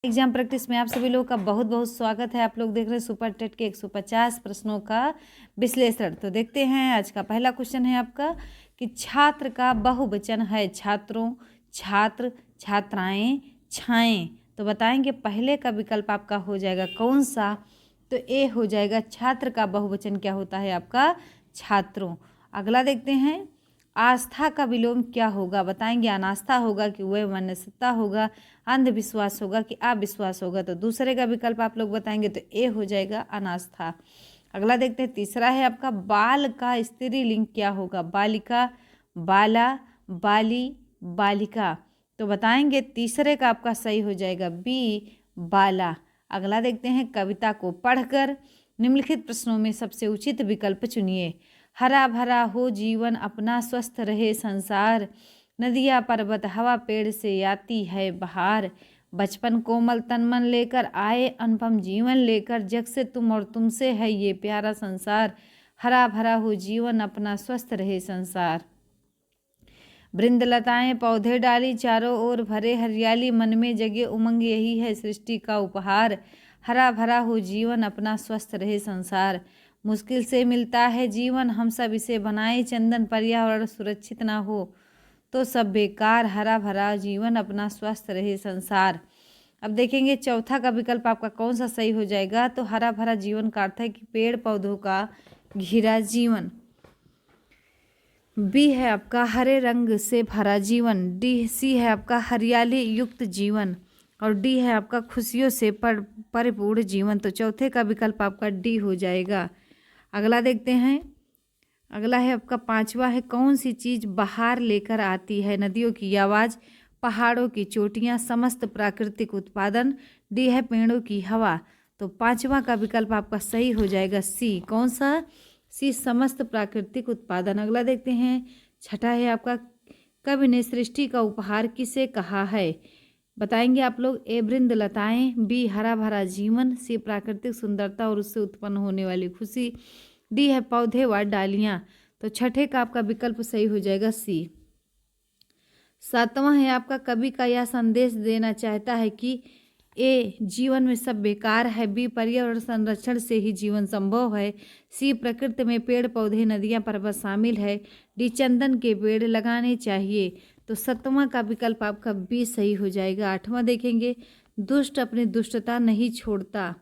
Exam practice में आप सभी लोगों का बहुत बहुत स्वागत है। आप लोग देख रहे हैं सुपर टेट के 150 प्रश्नों का विश्लेषण। तो देखते हैं आज का पहला क्वेश्चन है आपका कि छात्र का बहुवचन है छात्रों, छात्र, छात्राएं, छाएं। तो बताएंगे पहले का विकल्प आपका हो जाएगा कौन सा। तो ए हो जाएगा छात्र का बहुवचन क्या होता है आपका छात्रों। अगला देखते हैं आस्था का विलोम क्या होगा। बताएंगे अनास्था होगा कि वैमनस्यता होगा, अंधविश्वास होगा कि अविश्वास होगा। तो दूसरे का विकल्प आप लोग बताएंगे तो ए हो जाएगा अनास्था। अगला देखते हैं तीसरा है आपका बाल का स्त्रीलिंग क्या होगा। बालिका, बाला, बाली, बालिका। तो बताएंगे तीसरे का आपका सही हो जाएगा बी बाला। अगला देखते हैं कविता को पढ़कर निम्नलिखित प्रश्नों में सबसे उचित विकल्प चुनिए। हरा भरा हो जीवन अपना स्वस्थ रहे संसार, नदियाँ पर्वत हवा पेड़ से आती है बहार, बचपन कोमल तन मन लेकर आए अनुपम जीवन लेकर, जग से तुम और तुमसे है ये प्यारा संसार, हरा भरा हो जीवन अपना स्वस्थ रहे संसार। वृंदलताएं पौधे डाली चारों ओर भरे हरियाली, मन में जगे उमंग यही है सृष्टि का उपहार, हरा भरा हो जीवन अपना स्वस्थ रहे संसार। मुश्किल से मिलता है जीवन हम सब इसे बनाए चंदन, पर्यावरण सुरक्षित ना हो तो सब बेकार, हरा भरा जीवन अपना स्वस्थ रहे संसार। अब देखेंगे चौथा का विकल्प आपका कौन सा सही हो जाएगा। तो हरा भरा जीवन का अर्थ है कि पेड़ पौधों का घिरा जीवन। बी है आपका हरे रंग से भरा जीवन। सी है आपका हरियाली युक्त जीवन। और डी है आपका खुशियों से परिपूर्ण जीवन। तो चौथे का विकल्प आपका डी हो जाएगा। अगला देखते हैं, अगला है आपका पांचवा है कौन सी चीज़ बाहर लेकर आती है। नदियों की आवाज़, पहाड़ों की चोटियाँ, समस्त प्राकृतिक उत्पादन, डी है पेड़ों की हवा। तो पांचवा का विकल्प आपका सही हो जाएगा सी। कौन सा? सी समस्त प्राकृतिक उत्पादन। अगला देखते हैं छठा है आपका कवि ने सृष्टि का उपहार किसे कहा है। बताएंगे आप लोग ए वृंदलताएं, बी हरा भरा जीवन, सी प्राकृतिक सुंदरता और उससे उत्पन्न होने वाली खुशी, डी है पौधे व डालियां। तो छठे का आपका विकल्प सही हो जाएगा सी। सातवां है आपका कवि का यह संदेश देना चाहता है कि ए जीवन में सब बेकार है, बी पर्यावरण संरक्षण से ही जीवन संभव है, सी प्रकृति में पेड़ पौधे नदियां पर्वत शामिल है, डी चंदन के पेड़ लगाने चाहिए। तो सातवां का विकल्प आपका बी सही हो जाएगा। आठवां देखेंगे दुष्ट अपनी दुष्टता नहीं छोड़ता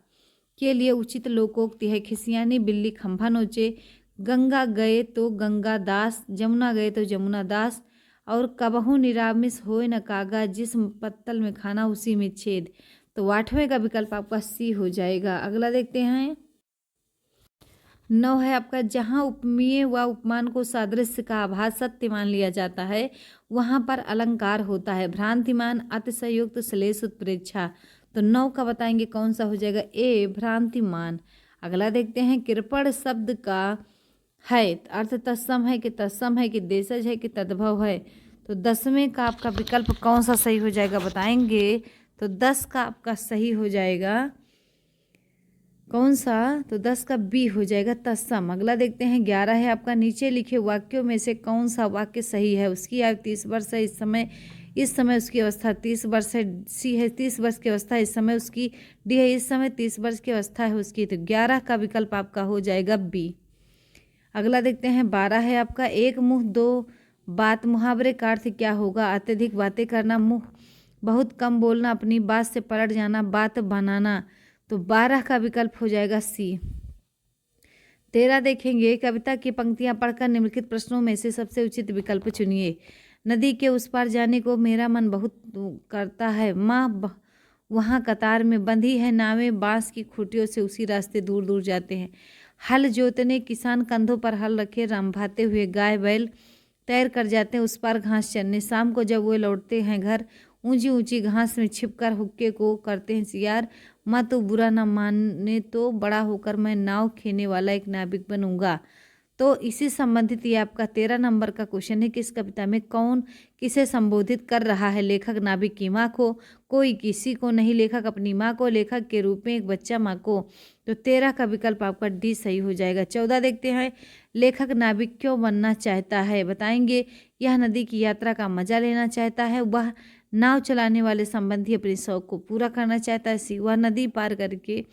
के लिए उचित लोकोक्ति है। खिसियानी बिल्ली खंभा नोचे, गंगा गए तो गंगा दास, जमुना गए तो जमुना दास, और कबहू निरामिस होए न कागा, जिस पत्तल में खाना उसी में छेद। तो आठवें का विकल्प आपका सी हो जाएगा। अगला देखते हैं 9 है आपका जहाँ उपमेय व उपमान को सादृश्य का आभास सत्य मान लिया जाता है वहाँ पर अलंकार होता है। भ्रांतिमान, अतिशयोक्त, श्लेष, उत्प्रेक्षा। तो 9 का बताएंगे कौन सा हो जाएगा ए भ्रांतिमान। अगला देखते हैं कृपण शब्द का है अर्थ तत्सम है कि तत्सम है कि देशज है कि तद्भव है। तो 10वें का आपका विकल्प कौन सा सही हो जाएगा बताएंगे। तो 10 का आपका सही हो जाएगा कौन सा। तो 10 का बी हो जाएगा तत्सम। अगला देखते हैं 11 है आपका नीचे लिखे वाक्यों में से कौन सा वाक्य सही है। उसकी आयु 30 वर्ष है, इस समय उसकी अवस्था 30 वर्ष है। सी है 30 वर्ष की अवस्था इस समय उसकी। डी है इस समय 30 वर्ष की अवस्था है उसकी। तो 11 का विकल्प आपका हो जाएगा बी। अगला देखते हैं 12 है आपका एक मुंह दो बात मुहावरे का अर्थ क्या होगा। अत्यधिक बातें करना, मुंह बहुत कम बोलना, अपनी बात से पलट जाना, बात बनाना। तो 12 का विकल्प हो जाएगा सी। 13 देखेंगे कविता की पंक्तियां पढ़कर निम्नलिखित प्रश्नों में से सबसे उचित विकल्प चुनिए। नदी के उस पार जाने को मेरा मन बहुत करता है, माँ वहाँ कतार में बंधी है नावें, बांस की खूंटियों से उसी रास्ते दूर दूर जाते हैं। हल जोतने किसान कंधों पर हल रखे रंभाते हुए गाय बैल तैर कर जाते हैं उस पार घास चरने। शाम को जब वे लौटते हैं घर ऊंची ऊंची घास में छिपकर हुक्के को करते हैं सियार। माँ तो बुरा न माने तो बड़ा होकर मैं नाव खेने वाला एक नाविक बनूंगा। तो इसी संबंधित ये आपका 13 नंबर का क्वेश्चन है कि इस कविता में कौन किसे संबोधित कर रहा है। लेखक नाविक की माँ को, कोई किसी को नहीं, लेखक अपनी माँ को, लेखक के रूप में एक बच्चा माँ को। तो 13 का विकल्प आपका डी सही हो जाएगा। 14 देखते हैं लेखक नाविक क्यों बनना चाहता है। बताएंगे यह नदी की यात्रा का मजा लेना चाहता है, वह नाव चलाने वाले संबंधी अपने शौक को पूरा करना चाहता है। सी, वह नदी पार करके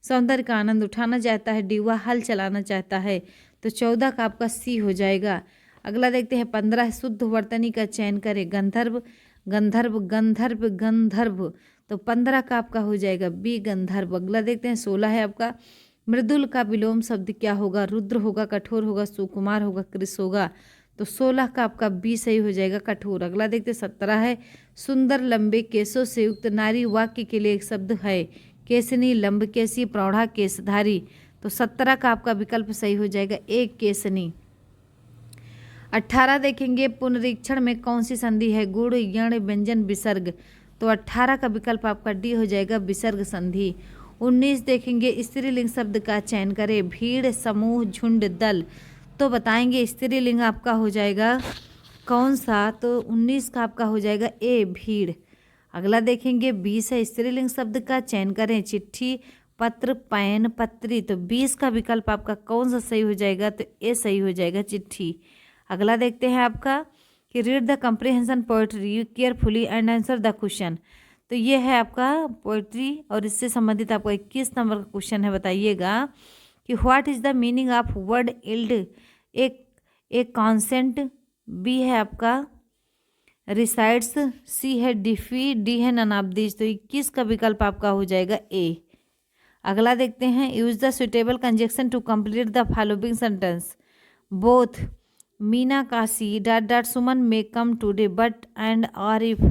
सौंदर्य का आनंद उठाना चाहता है। डी, वह हल चलाना चाहता है। तो 14 का आपका सी हो जाएगा। अगला देखते हैं 15, शुद्ध वर्तनी का चयन करें। गंधर्व, गंधर्व, गंधर्व, गंधर्व। तो 15 का आपका हो जाएगा बी, गंधर्व। अगला देखते हैं 16 है आपका मृदुल का विलोम शब्द क्या होगा? रुद्र होगा, कठोर होगा, सुकुमार होगा, कृष होगा। तो 16 का आपका बी सही हो जाएगा, कठोर। अगला देखते हैं 17 है सुंदर लंबे केसों से युक्त नारी वाक्य के लिए एक शब्द है। केसनी, लंबकेशी, प्रौढ़ा, केसधारी। तो 17 का आपका विकल्प सही हो जाएगा एक, केसनी। 18 देखेंगे पुनरीक्षण में कौन सी संधि है? गुण, यण, व्यंजन, विसर्ग। तो 18 का विकल्प आपका डी हो जाएगा, विसर्ग संधि। 19 देखेंगे स्त्रीलिंग शब्द का चयन करें। भीड़, समूह, झुंड, दल। तो बताएंगे स्त्रीलिंग आपका हो जाएगा कौन सा? तो 19 का आपका हो जाएगा ए, भीड़। अगला देखेंगे 20 है स्त्रीलिंग शब्द का चयन करें। चिट्ठी, पत्र, पैन, पत्री। तो 20 का विकल्प आपका कौन सा सही हो जाएगा? तो ए सही हो जाएगा, चिट्ठी। अगला देखते हैं आपका कि read the comprehension poetry carefully and answer the question. तो ये है आपका पोएट्री और इससे संबंधित आपका 21 नंबर का क्वेश्चन है। बताइएगा कि what is the meaning of word yield? एक कॉन्सेंट। बी है आपका रिसाइड्स। सी है डिफी। डी है नन ऑफ दिस। तो 21 का विकल्प आपका हो जाएगा ए। अगला देखते हैं use the suitable conjunction to complete the following sentence. Both Meena, Kashi, dot dot, Suman may come today, but and और इफ।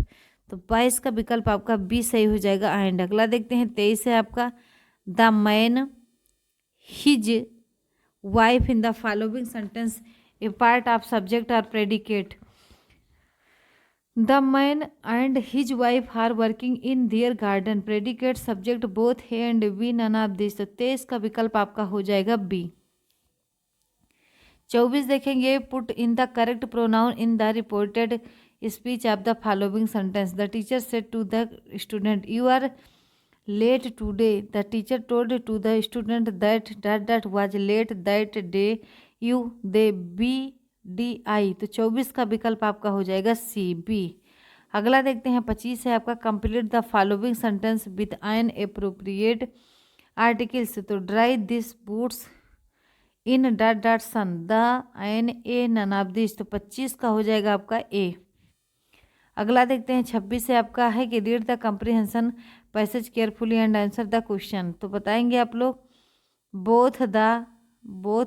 तो 22 का विकल्प आपका बी सही हो जाएगा, एंड। अगला देखते हैं 23 है आपका the man, his wife in the following sentence a part of subject और predicate. The man and his wife are working in their garden. Predicate subject both A and B, none of this. तो 23 का विकल्प आपका हो जाएगा B. 24 देखेंगे put in the correct pronoun in the reported speech of the following sentence. The teacher said to the student you are late today. The teacher told to the student that dot dot was late that day. You, they, B, D, I. तो 24 का विकल्प आपका हो जाएगा सी, B. अगला देखते हैं 25 है आपका complete the following sentence with an appropriate articles. तो dry this boots in dot dot sun. The, an, a, none of this. तो 25 का हो जाएगा आपका ए। अगला देखते हैं 26 से आपका है कि read the comprehension passage carefully and answer the question. तो बताएंगे आप लोग both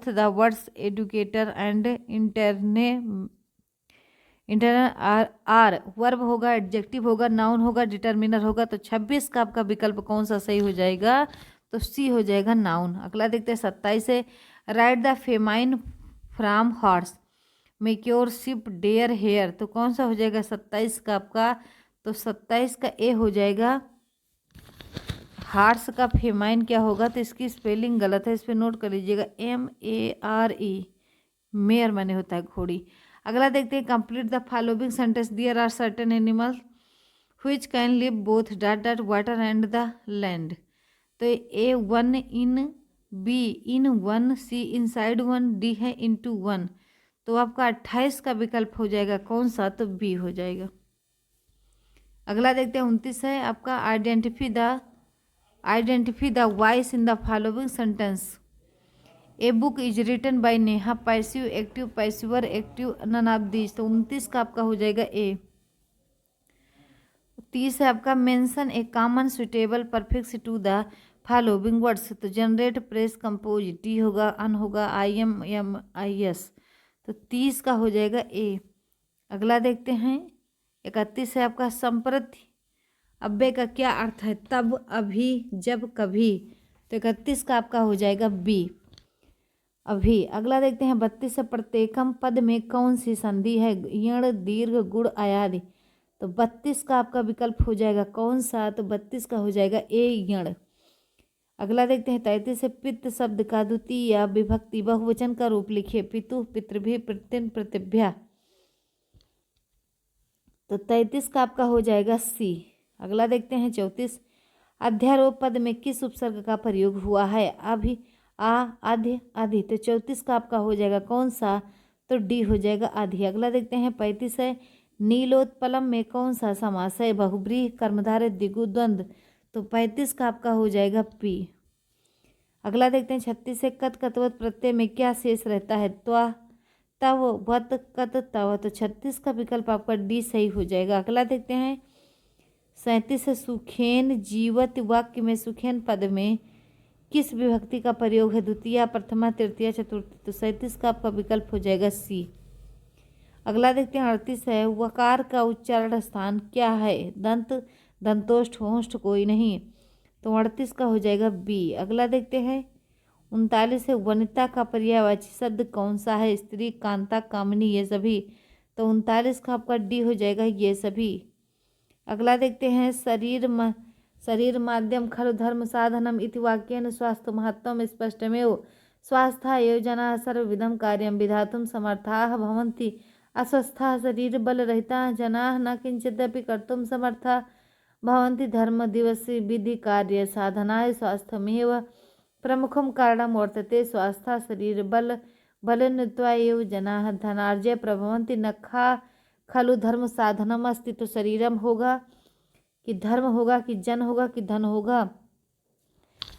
the words educator and internal are verb होगा, एडजेक्टिव होगा, नाउन होगा, डिटर्मिनर होगा। तो 26 का आपका विकल्प कौन सा सही हो जाएगा? तो सी हो जाएगा, नाउन। अगला देखते हैं 27 से write the feminine from horse mare ship deer hare. तो कौन सा हो जाएगा 27 का आपका? तो 27 का ए हो जाएगा। हार्स का फेमाइन क्या होगा? तो इसकी स्पेलिंग गलत है, इस पर नोट कर लीजिएगा, MARE, मेयर माने होता है घोड़ी। अगला देखते हैं complete the following sentence there are certain animals which can live both dot dot water and the land. तो A 1 in, B in 1, C inside 1, D है इनटू 1। तो आपका 28 का विकल्प हो जाएगा कौन सा? तो बी हो जाएगा। अगला देखते हैं 29 है आपका identify the voice in the following sentence. A book is written by Neha. Passive, active, passive, active, none of this. तो 29 का आपका हो जाएगा ए। 30 है आपका mention a common suitable prefix to the following words. तो जनरेट, प्रेस, कंपोज, टी होगा, un होगा, IMIS। तो 30 का हो जाएगा ए। अगला देखते हैं 31 है आपका संप्रति अव्यय का क्या अर्थ है? तब, अभी, जब, कभी। तो 31 का आपका हो जाएगा बी, अभी। अगला देखते हैं 32 से प्रत्येकम पद में कौन सी संधि है? यण, दीर्घ, गुण, आयादि। तो 32 का आपका विकल्प हो जाएगा कौन सा? तो 32 का हो जाएगा ए, यण। अगला देखते हैं 33 से पित्त शब्द का द्वितीय या विभक्ति बहुवचन का रूप लिखिए। पितु, पितृभ्य, पितृन, पितृभ्या। तो 33 का आपका हो जाएगा सी। अगला देखते हैं 34 अध्यारोप पद में किस उपसर्ग का प्रयोग हुआ है? अभी, आ, आध्य, आधि। तो 34 का आपका हो जाएगा कौन सा? तो डी हो जाएगा आधी। अगला देखते हैं 35 है नीलोत्पलम में कौन सा समास है? बहुब्रीहि, कर्मधारय, द्विगु, द्वंद्व। तो 35 का आपका हो जाएगा पी। अगला देखते हैं 36 से कत कतवत प्रत्यय में क्या शेष रहता है? त्वा, तव, वत, कत, तव। तो 36 का विकल्प आपका डी सही हो जाएगा। अगला देखते हैं 37 से सुखेन जीवत वाक्य में सुखेन पद में किस विभक्ति का प्रयोग है? द्वितीया, प्रथमा, तृतीया, चतुर्थी। तो 37 का आपका विकल्प हो जाएगा सी। अगला देखते हैं 38 है वकार का उच्चारण स्थान क्या है? दंत, दंतोष्ठ, होष्ठ कोई नहीं। तो 38 का हो जाएगा बी। अगला देखते हैं 39 है वनिता का पर्यायवाची शब्द कौन सा है? स्त्री, कांता, कामिनी, ये सभी। तो 39 का आपका डी हो जाएगा ये सभी। अगला देखते हैं शरीर माध्यम खलु धर्म साधनम इति वाक्येन स्वास्थ्य महत्वम स्पष्टमेव स्वास्थ्य योजना सर्वविधम कार्यम विधातुम समर्थाः भवन्ति अस्वस्थाः शरीर बलरहिताः जनाः न किंचिदपि कर्तुं समर्थाः भवन्ति धर्म दिवसे विधि कार्य साधनाय स्वास्थ्यमेव प्रमुखं कारणं वर्तते स्वास्थ्य शरीर बलन्वित्वा एव जनाः धनार्जय प्रभवन्ति न खलु धर्म साधनम अस्ति। तो शरीरम होगा कि धर्म होगा कि जन होगा कि धन होगा?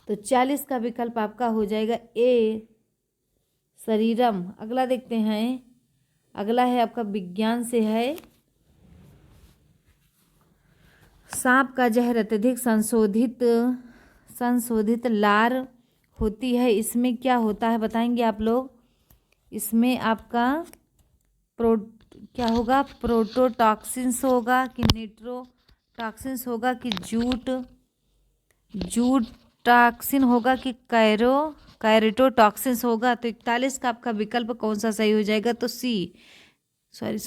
तो 40 का विकल्प आपका हो जाएगा ए शरीरम। अगला देखते हैं, अगला है आपका विज्ञान से है सांप का जहर अत्यधिक संशोधित लार होती है, इसमें क्या होता है बताएंगे आप लोग? इसमें आपका क्या होगा? प्रोटोटॉक्सिन्स होगा कि न्यूट्रोटॉक्सिन्स होगा कि जूट टॉक्सिन होगा कि कैरेटोटॉक्सिन्स होगा? तो 41 का आपका विकल्प कौन सा सही हो जाएगा? तो सी। सॉरी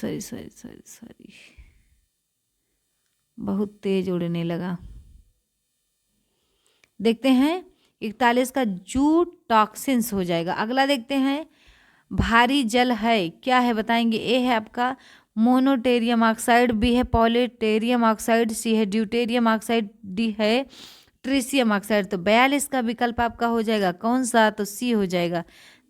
बहुत तेज उड़ने लगा। देखते हैं 41 का जूट टॉक्सिन्स हो जाएगा। अगला देखते हैं भारी जल है क्या है बताएंगे? ए है आपका मोनोटेरियम ऑक्साइड, बी है पॉलीटेरियम ऑक्साइड, सी है ड्यूटेरियम ऑक्साइड, डी है ट्रीसियम ऑक्साइड। तो 42 का विकल्प आपका हो जाएगा कौन सा? तो सी हो जाएगा।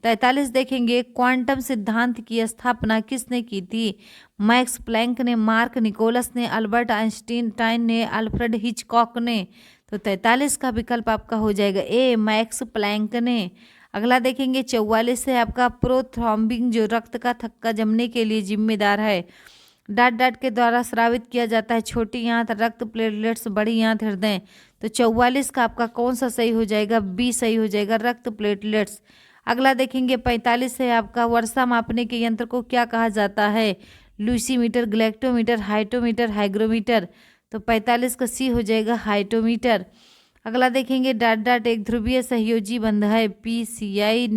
43 देखेंगे क्वांटम सिद्धांत की स्थापना किसने की थी? मैक्स प्लैंक ने, मार्क निकोलस ने, अल्बर्ट आइंस्टाइन ने, अल्फ्रेड हिचकॉक ने। तो 43 का विकल्प आपका हो जाएगा ए मैक्स प्लैंक ने। अगला देखेंगे 44 है आपका प्रोथ्रॉम्बिंग जो रक्त का थक्का जमने के लिए जिम्मेदार है। डाट के द्वारा स्रावित किया जाता है। छोटी आंत रक्त प्लेटलेट्स, बड़ी आंत हृदय। तो 44 का आपका कौन सा सही हो जाएगा? बी सही हो जाएगा, रक्त प्लेटलेट्स। अगला देखेंगे 45 है आपका वर्षा मापने के यंत्र को क्या कहा जाता है? Lucimeter, ग्लेक्टोमीटर, हाइटोमीटर, hygrometer. तो 45 का सी हो जाएगा हाइटोमीटर। अगला देखेंगे डाट एक ध्रुवीय सहयोजी बंध है। PCI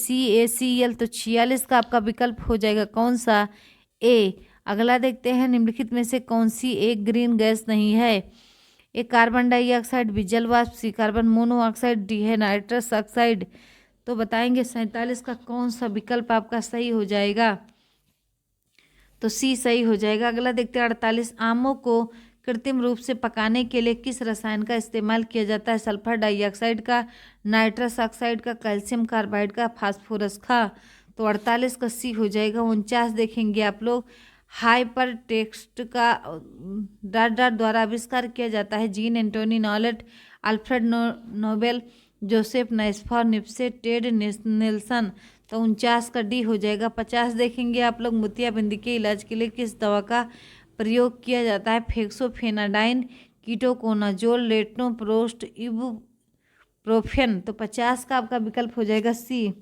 NeCl तो 46 का आपका विकल्प हो जाएगा कौन सा? ए। अगला देखते हैं निम्नलिखित में से कौन सी एक ग्रीन गैस नहीं है? ए कार्बन डाइऑक्साइड, बी जल वाष्प, सी कार्बन मोनोऑक्साइड, डी है नाइट्रस ऑक्साइड। तो बताएंगे 47 का कौन सा विकल्प आपका सही हो जाएगा? तो सी सही हो जाएगा। अगला देखते हैं 48 आमों को कृत्रिम रूप से पकाने के लिए किस रसायन का इस्तेमाल किया जाता है? सल्फर डाइऑक्साइड का, नाइट्रस ऑक्साइड का, कैल्शियम कार्बाइड का, फास्फोरस का। तो 48 का सी हो जाएगा। 49 देखेंगे आप लोग हाइपर टेक्स्ट का डाट द्वारा आविष्कार किया जाता है। Jean Antoine Nollet, Alfred Nobel, Joseph Nicephore, Niepce, Ted Nelson. तो 49 का डी हो जाएगा। 50 देखेंगे आप लोग मोतियाबिंद के इलाज के लिए किस दवा का प्रयोग किया जाता है? Fexofenadine, ketoconazole, latanoprost, ibuprofen. तो 50 का आपका विकल्प हो जाएगा सी।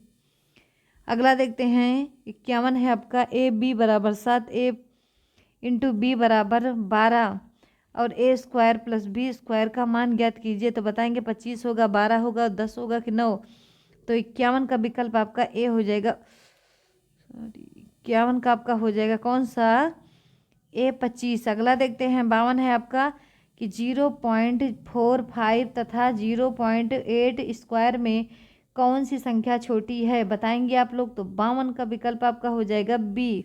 अगला देखते हैं 51 है आपका ए बी बराबर 7, ए इंटू बी बराबर 12 और ए स्क्वायर प्लस बी स्क्वायर का मान ज्ञात कीजिए। तो बताएंगे 25 होगा, 12 होगा, 10 होगा कि 9। तो 51 का विकल्प आपका ए हो जाएगा। 51 का आपका हो जाएगा कौन सा? ए 25। अगला देखते हैं 52 है आपका कि 0.45 तथा 0.8 स्क्वायर में कौन सी संख्या छोटी है बताएंगे आप लोग? तो 52 का विकल्प आपका हो जाएगा बी।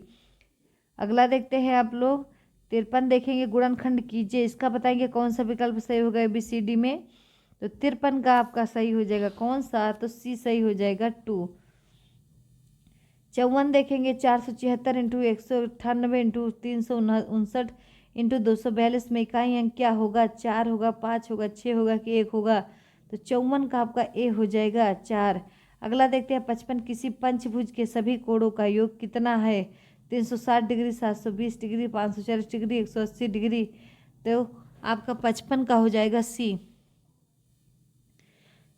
अगला देखते हैं आप लोग 53 देखेंगे गुणनखंड कीजिए, इसका बताएंगे कौन सा विकल्प सही होगा ABCD में? तो 53 का आपका सही हो जाएगा कौन सा? तो सी सही हो जाएगा 2। 54 देखेंगे 476 इंटू 198 इंटू 359 इंटू 242 में इकाई अंक क्या होगा, 4 होगा, 5 होगा, 6 होगा कि 1 होगा। तो 54 का आपका ए हो जाएगा 4। अगला देखते हैं 55 किसी पंचभुज के सभी कोणों का योग कितना है, 360 डिग्री, 720 डिग्री, 540 डिग्री, 180 डिग्री। तो आपका 55 का हो जाएगा सी।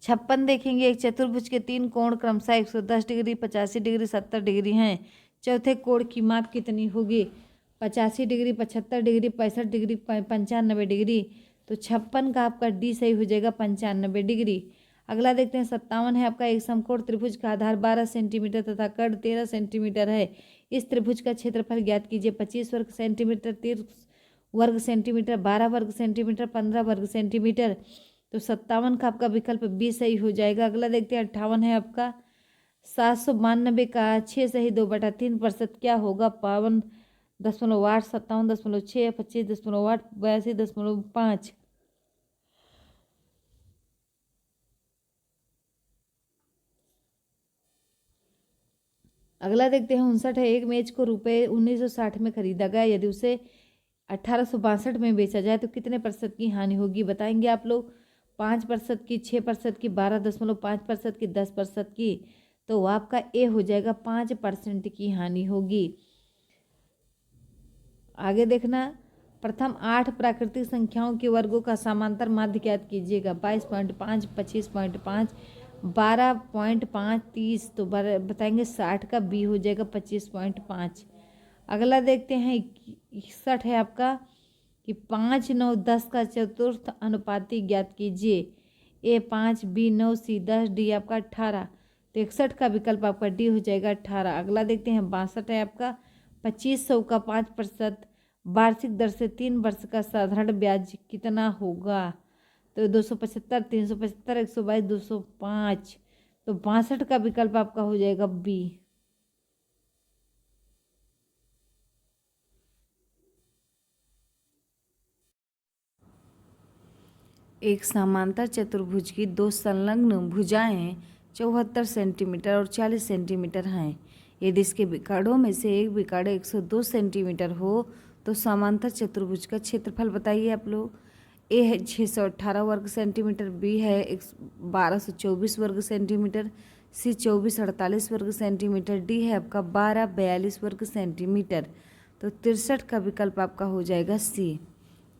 56 देखेंगे एक चतुर्भुज के 3 कोण क्रमशः 110 डिग्री, 85 डिग्री, 70 डिग्री हैं। चौथे कोण की माप कितनी होगी, 85 डिग्री, 75 डिग्री, 65 डिग्री, 95 डिग्री। तो 56 का आपका डी सही हो जाएगा 95 डिग्री। अगला देखते हैं 57 है आपका एक समकोण त्रिभुज का आधार 12 सेंटीमीटर तथा कर्ण 13 सेंटीमीटर है। इस त्रिभुज का क्षेत्रफल ज्ञात कीजिए। 25 वर्ग सेंटीमीटर, 30 वर्ग सेंटीमीटर, 12 वर्ग सेंटीमीटर, 15 वर्ग सेंटीमीटर। तो 57 का आपका विकल्प बी सही हो जाएगा। अगला देखते हैं 58 है आपका 792 का 6 सही 2/3% क्या होगा, 52.8, 57.6, 25.8, 82.5। अगला देखते हैं 59 है एक मेज को रुपये 1960 में खरीदा गया, यदि उसे 1862 में बेचा जाए तो कितने प्रतिशत की हानि होगी, बताएंगे आप लोग। 5% की, 6% की, 12.5% की, 10% की। तो आपका ए हो जाएगा 5% की हानि होगी। आगे देखना प्रथम 8 प्राकृतिक संख्याओं के वर्गों का समांतर माध्य ज्ञात कीजिएगा। 22.5, 25.5, 12.5, 30। तो बताएंगे 60 का बी हो जाएगा 25.5। अगला देखते हैं 61 है आपका कि 5, 9, 10 का चतुर्थ अनुपाती ज्ञात कीजिए। ए 5, बी 9, सी 10, डी आपका 18। तो 61 का विकल्प आपका डी हो जाएगा 18। अगला देखते हैं 62 है आपका 2500 का 5% वार्षिक दर से 3 वर्ष का साधारण ब्याज कितना होगा। तो 275, 375, 122, 205। तो 62 का विकल्प आपका हो जाएगा बी। एक समांतर चतुर्भुज की 2 संलग्न भुजाएं 74 सेंटीमीटर और 40 सेंटीमीटर हैं। यदि इसके विकर्णों में से एक विकर्ण 102 सेंटीमीटर हो तो समांतर चतुर्भुज का क्षेत्रफल बताइए आप लोग। ए है 618 वर्ग सेंटीमीटर, बी है 1224 वर्ग सेंटीमीटर, सी 2448 वर्ग सेंटीमीटर, डी है आपका 1242 वर्ग सेंटीमीटर। तो 63 का विकल्प आपका हो जाएगा सी।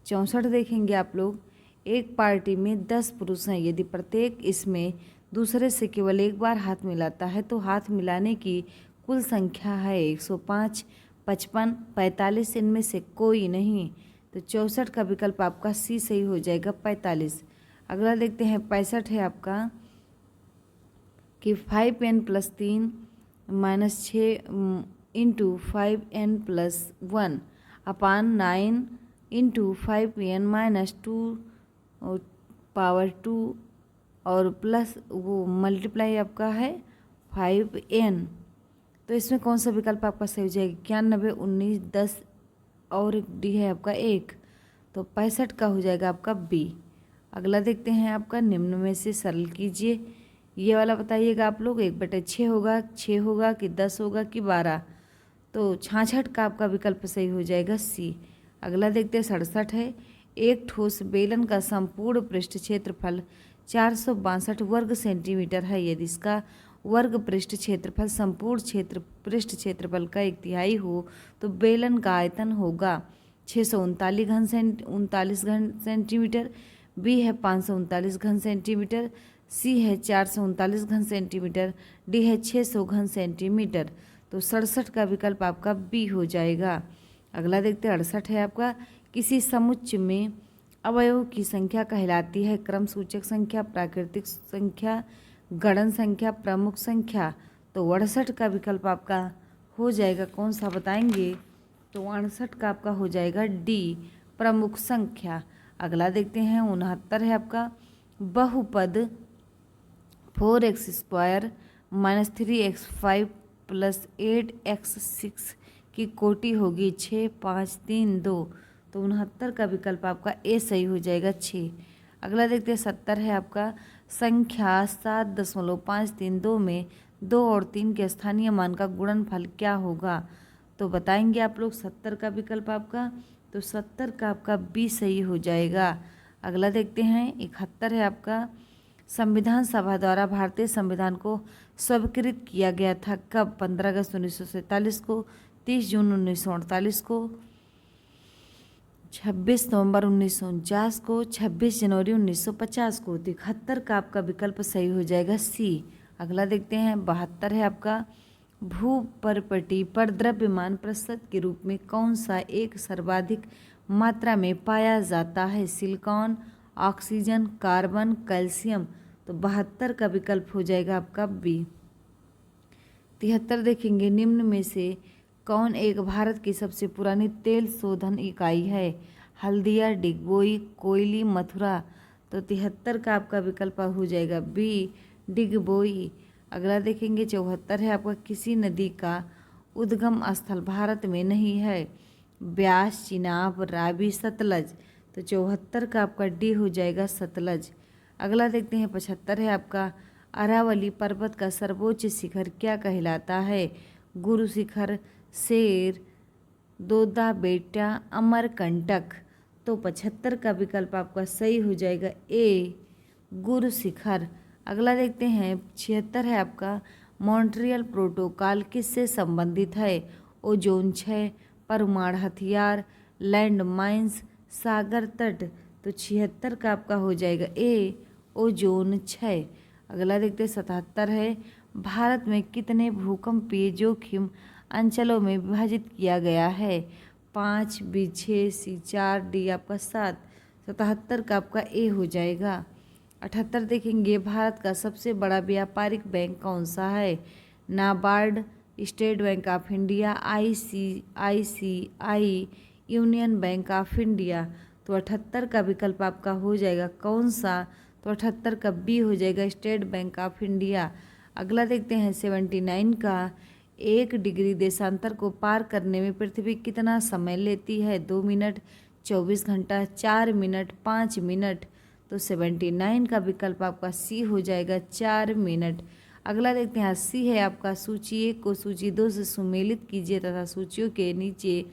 64 देखेंगे आप लोग एक पार्टी में 10 पुरुष हैं, यदि प्रत्येक इसमें दूसरे से केवल एक बार हाथ मिलाता है तो हाथ मिलाने की कुल संख्या है 105, 55, 45, इनमें से कोई नहीं। तो 64 का विकल्प आपका सी सही हो जाएगा 45। अगला देखते हैं 65 है आपका कि 5n+3 -6 इंटू 5n+1 अपान 9 इंटू 5n-2 पावर 2 और प्लस वो मल्टीप्लाई आपका है 5n। तो इसमें कौन सा विकल्प आपका सही हो जाएगा, 91, 19, 10 और डी है आपका 1। तो 65 का हो जाएगा आपका बी। अगला देखते हैं आपका निम्न में से सरल कीजिए। ये वाला बताइएगा आप लोग 1/6 होगा, 6 होगा कि 10 होगा कि 12। तो 66 का आपका विकल्प सही हो जाएगा सी। अगला देखते हैं 67 है एक ठोस बेलन का संपूर्ण पृष्ठ क्षेत्रफल 462 वर्ग सेंटीमीटर है, यदि इसका वर्ग पृष्ठ क्षेत्रफल संपूर्ण पृष्ठ क्षेत्रफल का 1/3 हो तो बेलन का आयतन होगा 639 घन सेंटीमीटर, बी है 539 घन सेंटीमीटर, सी है 439 घन सेंटीमीटर, डी है 600 घन सेंटीमीटर। तो 67 का विकल्प आपका बी हो जाएगा। अगला देखते हैं 68 है आपका किसी समुच्चय में अवयवों की संख्या कहलाती है क्रम सूचक संख्या, प्राकृतिक संख्या, गणन संख्या, प्रमुख संख्या। तो 68 का विकल्प आपका हो जाएगा कौन सा बताएंगे। तो 68 का आपका हो जाएगा डी प्रमुख संख्या। अगला देखते हैं 69 है आपका बहुपद 4x² - 3x5 + 8x6 की कोटि होगी 6, 5, 3, 2। तो 69 का विकल्प आपका ए सही हो जाएगा 6। अगला देखते हैं 70 है आपका संख्या 7.532 में 2 और 3 के स्थानीय मान का गुणनफल क्या होगा? तो बताएंगे आप लोग 70 का विकल्प आपका, तो 70 का आपका बी सही हो जाएगा। अगला देखते हैं 71 है आपका, संविधान सभा द्वारा भारतीय संविधान को स्वीकृत किया गया था कब? 15 अगस्त 1947 को, 30 जून 1948 को, 26 नवंबर 1949 को, 26 जनवरी 1950 को। 71 का आपका विकल्प सही हो जाएगा सी। अगला देखते हैं 72 है आपका, भूपर्पटी पर द्रव्यमान प्रतिशत के रूप में कौन सा एक सर्वाधिक मात्रा में पाया जाता है? Silicon, oxygen, carbon, calcium. तो 72 का विकल्प हो जाएगा आपका बी। 73 देखेंगे, निम्न में से कौन एक भारत की सबसे पुरानी तेल शोधन इकाई है? हल्दिया, डिगबोई, कोयली, मथुरा। तो 73 का आपका विकल्प हो जाएगा बी, डिगबोई। अगला देखेंगे 74 है आपका, किसी नदी का उद्गम स्थल भारत में नहीं है? ब्यास, चिनाब, रावी, सतलज। तो 74 का आपका डी हो जाएगा सतलज। अगला देखते हैं 75 है आपका, अरावली पर्वत का सर्वोच्च शिखर क्या कहलाता है? गुरु शिखर, शेर, दोदा बेटा, अमरकंटक। तो 75 का विकल्प आपका सही हो जाएगा ए, गुरु शिखर। अगला देखते हैं 76 है आपका, मॉन्ट्रियल प्रोटोकॉल किससे संबंधित है? ओजोन क्षय, परमाणु हथियार, लैंड माइंस, सागर तट। तो 76 का आपका हो जाएगा ए, ओजोन क्षय। अगला देखते हैं 77 है, भारत में कितने भूकंपीय जोखिम अंचलों में विभाजित किया गया है? 5, बी 6, सी 4, डी आपका 7। 77 का आपका ए हो जाएगा। 78 देखेंगे, भारत का सबसे बड़ा व्यापारिक बैंक कौन सा है? NABARD, state bank of India, ICICI, union bank of India. तो 78 का विकल्प आपका हो जाएगा कौन सा? तो 78 का बी हो जाएगा, स्टेट बैंक ऑफ इंडिया। अगला देखते हैं 79 का, 1 डिग्री देशांतर को पार करने में पृथ्वी कितना समय लेती है? 2 मिनट, 24 घंटा, 4 मिनट, 5 मिनट। तो 79 का विकल्प आपका सी हो जाएगा, 4 मिनट। अगला देखते हैं 80 है आपका, सूची 1 को सूची 2 से सुमेलित कीजिए तथा सूचियों के नीचे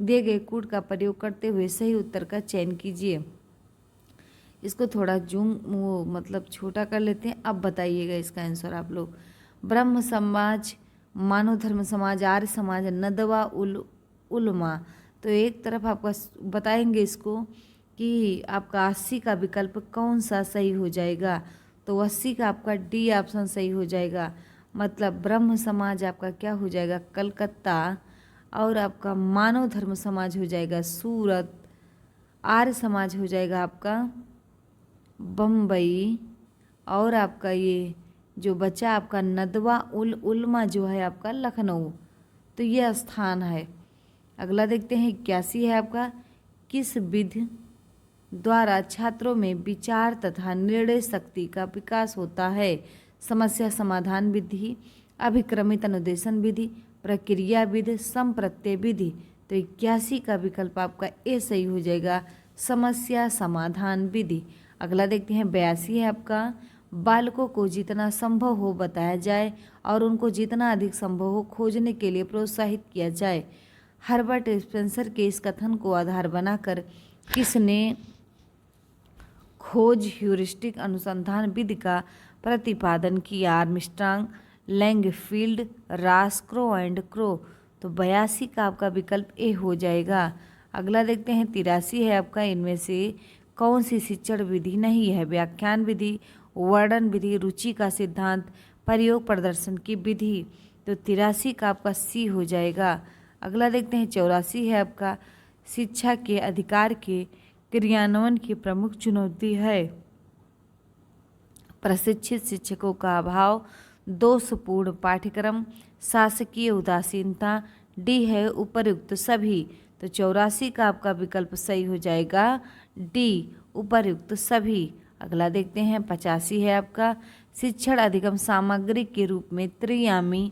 दिए गए कूट का प्रयोग करते हुए सही उत्तर का चयन कीजिए। इसको थोड़ा जूम मतलब छोटा कर लेते हैं। अब बताइएगा इसका आंसर आप लोग। ब्रह्म समाज, मानव धर्म समाज, आर्य समाज, नदवा उलमा। तो एक तरफ आपका बताएंगे इसको कि आपका 80 का विकल्प कौन सा सही हो जाएगा? तो 80 का आपका डी ऑप्शन सही हो जाएगा। मतलब ब्रह्म समाज आपका क्या हो जाएगा? कलकत्ता। और आपका मानव धर्म समाज हो जाएगा सूरत। आर्य समाज हो जाएगा आपका बम्बई। और आपका ये जो बचा आपका नदवा उलमा जो है आपका लखनऊ। तो ये स्थान है। अगला देखते हैं 81 है आपका, किस विधि द्वारा छात्रों में विचार तथा निर्णय शक्ति का विकास होता है? समस्या समाधान विधि, अभिक्रमित अनुदेशन विधि, प्रक्रिया विधि, समप्रत्यय विधि। तो 81 का विकल्प आपका ए सही हो जाएगा, समस्या समाधान विधि। अगला देखते हैं 82 है आपका, बालकों को जितना संभव हो बताया जाए और उनको जितना अधिक संभव हो खोजने के लिए प्रोत्साहित किया जाए। हर्बर्ट स्पेंसर के इस कथन को आधार बनाकर किसने खोज ह्यूरिस्टिक अनुसंधान विधि का प्रतिपादन किया? आर्मस्ट्रांग, लैंगफील्ड, रास, क्रो एंड क्रो। तो 82 का आपका विकल्प ए हो जाएगा। अगला देखते हैं 83 है आपका, इनमें से कौन सी शिक्षण विधि नहीं है? व्याख्यान विधि, वर्णन विधि, रुचि का सिद्धांत, प्रयोग प्रदर्शन की विधि। तो 83 का आपका सी हो जाएगा। अगला देखते हैं 84 है आपका, शिक्षा के अधिकार के क्रियान्वयन की प्रमुख चुनौती है? प्रशिक्षित शिक्षकों का अभाव, दोषपूर्ण पाठ्यक्रम, शासकीय उदासीनता, डी है उपर्युक्त सभी। तो 84 का आपका विकल्प सही हो जाएगा डी, उपर्युक्त सभी। अगला देखते हैं 85 है आपका, शिक्षण अधिगम सामग्री के रूप में त्रियामी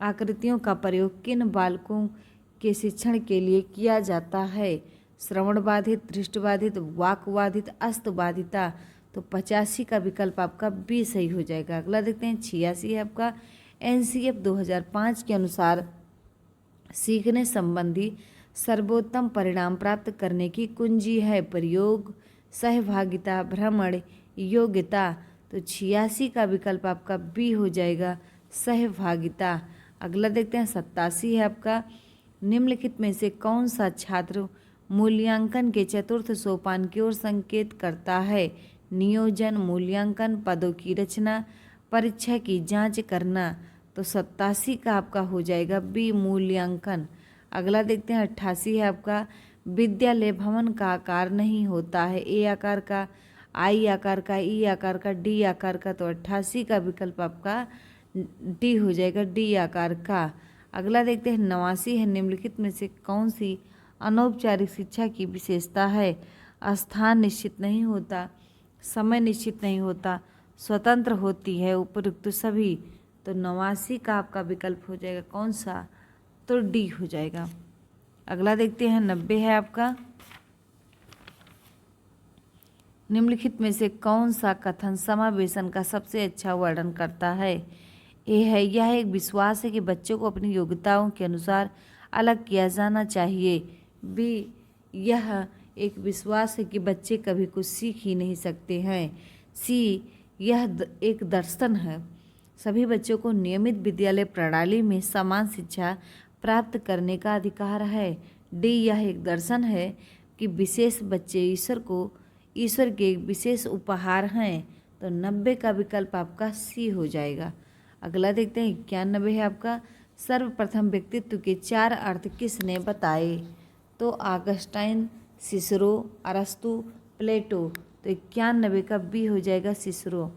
आकृतियों का प्रयोग किन बालकों के शिक्षण के लिए किया जाता है? श्रवण बाधित, दृष्टिबाधित, वाक बाधित, अस्त बाधिता। तो 85 का विकल्प आपका बी सही हो जाएगा। अगला देखते हैं 86 है आपका, एनसीएफ 2005 के अनुसार सीखने संबंधी सर्वोत्तम परिणाम प्राप्त करने की कुंजी है प्रयोग, सहभागिता, भ्रमण, योग्यता। तो 86 का विकल्प आपका बी हो जाएगा, सहभागिता। अगला देखते हैं 87 है आपका, निम्नलिखित में से कौन सा छात्र मूल्यांकन के चतुर्थ सोपान की ओर संकेत करता है? नियोजन, मूल्यांकन, पदों की रचना, परीक्षा की जांच करना। तो 87 का आपका हो जाएगा बी, मूल्यांकन। अगला देखते हैं 88 है आपका, विद्यालय भवन का आकार नहीं होता है ए आकार का, आई आकार का, ई आकार का, डी आकार का। तो 88 का विकल्प आपका डी हो जाएगा, डी आकार का। अगला देखते हैं 89 है, निम्नलिखित में से कौन सी अनौपचारिक शिक्षा की विशेषता है? स्थान निश्चित नहीं होता, समय निश्चित नहीं होता, स्वतंत्र होती है, उपयुक्त सभी। तो 89 का आपका विकल्प हो जाएगा कौन सा? तो डी हो जाएगा। अगला देखते हैं 90 है आपका, निम्नलिखित में से कौन सा कथन समावेशन का सबसे अच्छा वर्णन करता है? ए है, यह एक विश्वास है कि बच्चों को अपनी योग्यताओं के अनुसार अलग किया जाना चाहिए। बी, यह एक विश्वास है कि बच्चे कभी कुछ सीख ही नहीं सकते हैं। सी, यह एक दर्शन है, सभी बच्चों को नियमित विद्यालय प्रणाली में समान शिक्षा प्राप्त करने का अधिकार है। डी, यह एक दर्शन है कि विशेष बच्चे ईश्वर के विशेष उपहार हैं। तो 90 का विकल्प आपका सी हो जाएगा। अगला देखते हैं 91 है आपका, सर्वप्रथम व्यक्तित्व के 4 अर्थ किसने बताए? तो ऑगस्टाइन, सिसरो, अरस्तु, प्लेटो। तो 91 का बी हो जाएगा, सिसरो।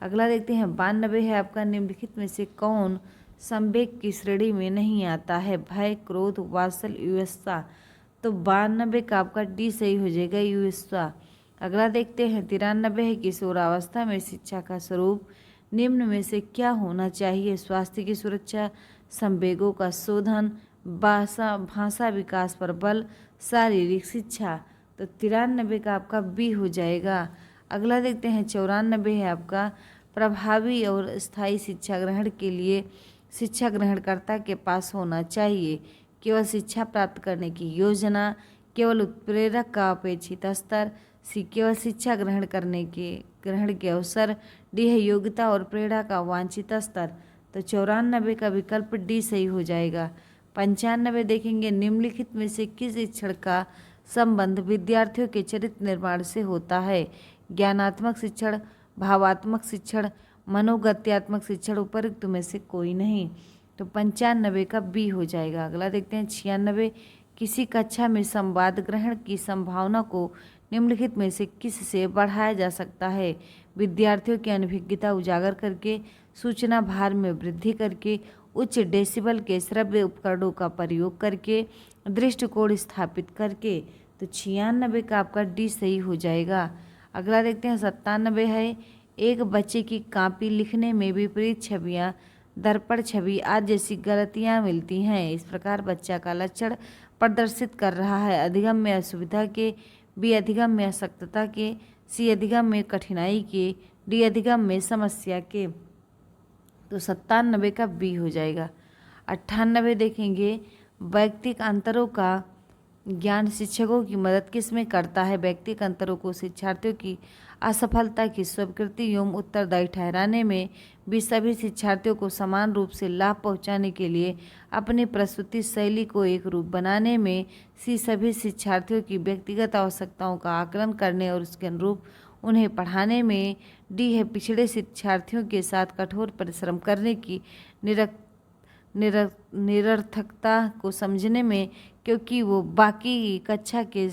अगला देखते हैं 92 है आपका, निम्नलिखित में से कौन संवेग की श्रेणी में नहीं आता है? भय, क्रोध, वात्सल्य, ईर्ष्या। तो 92 का आपका डी सही हो जाएगा, ईर्ष्या। अगला देखते हैं 93 है, किशोरावस्था में शिक्षा का स्वरूप निम्न में से क्या होना चाहिए? स्वास्थ्य की सुरक्षा, संवेगों का शोधन, भाषा विकास पर बल, शारीरिक शिक्षा। तो 93 का आपका बी हो जाएगा। अगला देखते हैं 94 है आपका, प्रभावी और स्थायी शिक्षा ग्रहण के लिए शिक्षा ग्रहणकर्ता के पास होना चाहिए केवल शिक्षा प्राप्त करने की योजना, केवल उत्प्रेरक का अपेक्षित स्तर, सी, केवल शिक्षा ग्रहण के अवसर, डी है योग्यता और प्रेरणा का वांछित स्तर। तो 94 का विकल्प डी सही हो जाएगा। 95 देखेंगे, निम्नलिखित में से किस शिक्षण का संबंध विद्यार्थियों के चरित्र निर्माण से होता है? ज्ञानात्मक शिक्षण, भावात्मक शिक्षण, मनोगत्यात्मक शिक्षण, उपयुक्त में से कोई नहीं। तो 95 का बी हो जाएगा। अगला देखते हैं 96, किसी कक्षा में संवाद ग्रहण की संभावना को निम्नलिखित में से किस से बढ़ाया जा सकता है? विद्यार्थियों की अनभिज्ञता उजागर करके, सूचना भार में वृद्धि करके, उच्च डेसिबल के श्रव्य उपकरणों का प्रयोग करके, दृष्टिकोण स्थापित करके। तो 96 का आपका डी सही हो जाएगा। अगला देखते हैं 97 है, एक बच्चे की कॉपी लिखने में विपरीत छवियां, दर्पण छवि आदि जैसी गलतियां मिलती हैं। इस प्रकार बच्चा का लक्षण प्रदर्शित कर रहा है अधिगम में असुविधा के, बी अधिगम में अशक्तता के, सी अधिगम में कठिनाई के, डी अधिगम में समस्या के। तो 97 का बी हो जाएगा। 98 देखेंगे, व्यक्तिक अंतरों का ज्ञान शिक्षकों की मदद किस में करता है? व्यक्तिक अंतरों को शिक्षार्थियों की असफलता की स्वीकृति एवं उत्तरदायी ठहराने में, भी सभी शिक्षार्थियों को समान रूप से लाभ पहुंचाने के लिए, अपनी प्रस्तुति शैली को एक रूप बनाने में, सी सभी शिक्षार्थियों की व्यक्तिगत आवश्यकताओं का आकलन करने और उसके अनुरूप उन्हें पढ़ाने में, डी है पिछड़े शिक्षार्थियों के साथ कठोर परिश्रम करने की निरर्थकता को समझने में, क्योंकि वो बाकी कक्षा के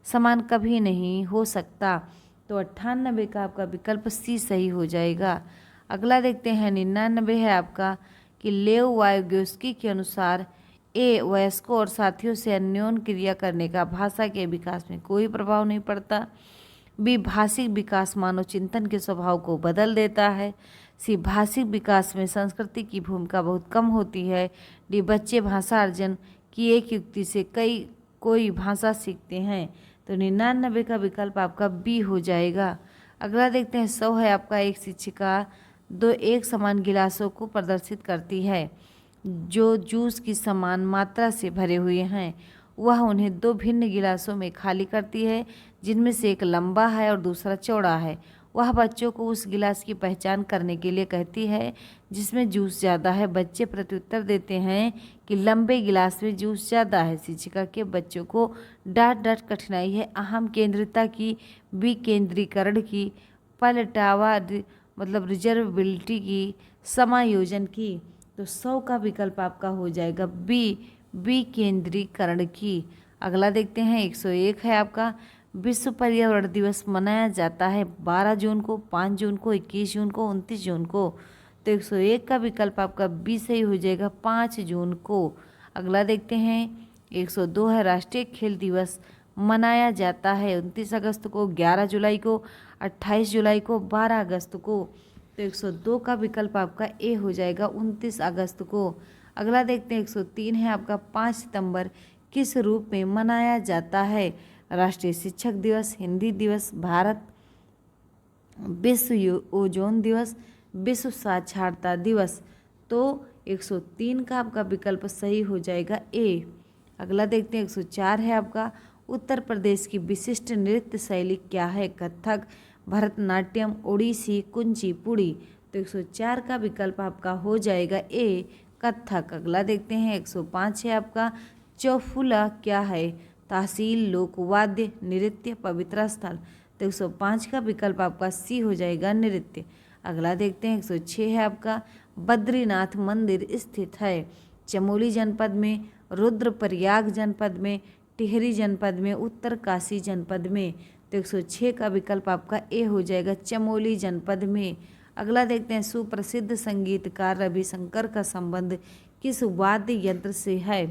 समान कभी नहीं हो सकता। तो 98 का आपका विकल्प सी सही हो जाएगा। अगला देखते हैं 99 है आपका, कि लेव वायोगोस्की के अनुसार ए, वयस्कों और साथियों से अन्योन्य क्रिया करने का भाषा के विकास में कोई प्रभाव नहीं पड़ता, बी, भाषिक विकास मानव चिंतन के स्वभाव को बदल देता है, सी, भाषिक विकास में संस्कृति की भूमिका बहुत कम होती है, डी, बच्चे भाषा अर्जन की एक युक्ति से कोई भाषा सीखते हैं। तो 99 का विकल्प आपका बी हो जाएगा। अगला देखते हैं 100 है आपका, एक शिक्षिका दो एक समान गिलासों को प्रदर्शित करती है जो जूस की समान मात्रा से भरे हुए हैं। वह उन्हें दो भिन्न गिलासों में खाली करती है, जिनमें से एक लंबा है और दूसरा चौड़ा है। वह बच्चों को उस गिलास की पहचान करने के लिए कहती है जिसमें जूस ज़्यादा है। बच्चे प्रत्युत्तर देते हैं कि लंबे गिलास में जूस ज़्यादा है। शिक्षिका के बच्चों को डांट कठिनाई है अहम केंद्रिता की, विकेंद्रीकरण की, पलटावा मतलब रिजर्वेबिलिटी की, समायोजन की। तो 100 का विकल्प आपका हो जाएगा बी, विकेंद्रीकरण की। अगला देखते हैं 101 है आपका, विश्व पर्यावरण दिवस मनाया जाता है 12 जून को, 5 जून को, 21 जून को, 29 जून को। तो 101 का विकल्प आपका बी सही हो जाएगा 5 जून को। अगला देखते हैं 102 है, राष्ट्रीय खेल दिवस मनाया जाता है 29 अगस्त को, 11 जुलाई को, 28 जुलाई को, 12 अगस्त को। तो 102 का विकल्प आपका ए हो जाएगा 29 अगस्त को। अगला देखते हैं 103 है आपका, 5 सितंबर किस रूप में मनाया जाता है? राष्ट्रीय शिक्षक दिवस, हिंदी दिवस, भारत, विश्व ओजोन दिवस, विश्व साक्षरता दिवस। तो 103 का आपका विकल्प सही हो जाएगा ए। अगला देखते हैं 104 है आपका, उत्तर प्रदेश की विशिष्ट नृत्य शैली क्या है? कथक, भरतनाट्यम, ओडिसी, कुचिपुड़ी। तो 104 का विकल्प आपका हो जाएगा ए, कथक। अगला देखते हैं 105 है आपका, चौफुला क्या है? तहसील, लोकवाद्य, नृत्य, पवित्र स्थल। तो 105 का विकल्प आपका सी हो जाएगा, नृत्य। अगला देखते हैं 106 है आपका, बद्रीनाथ मंदिर स्थित है चमोली जनपद में, रुद्रप्रयाग जनपद में, टिहरी जनपद में, उत्तरकाशी जनपद में। तो 106 का विकल्प आपका ए हो जाएगा, चमोली जनपद में। अगला देखते हैं, सुप्रसिद्ध संगीतकार रविशंकर का संबंध किस वाद्य यंत्र से है?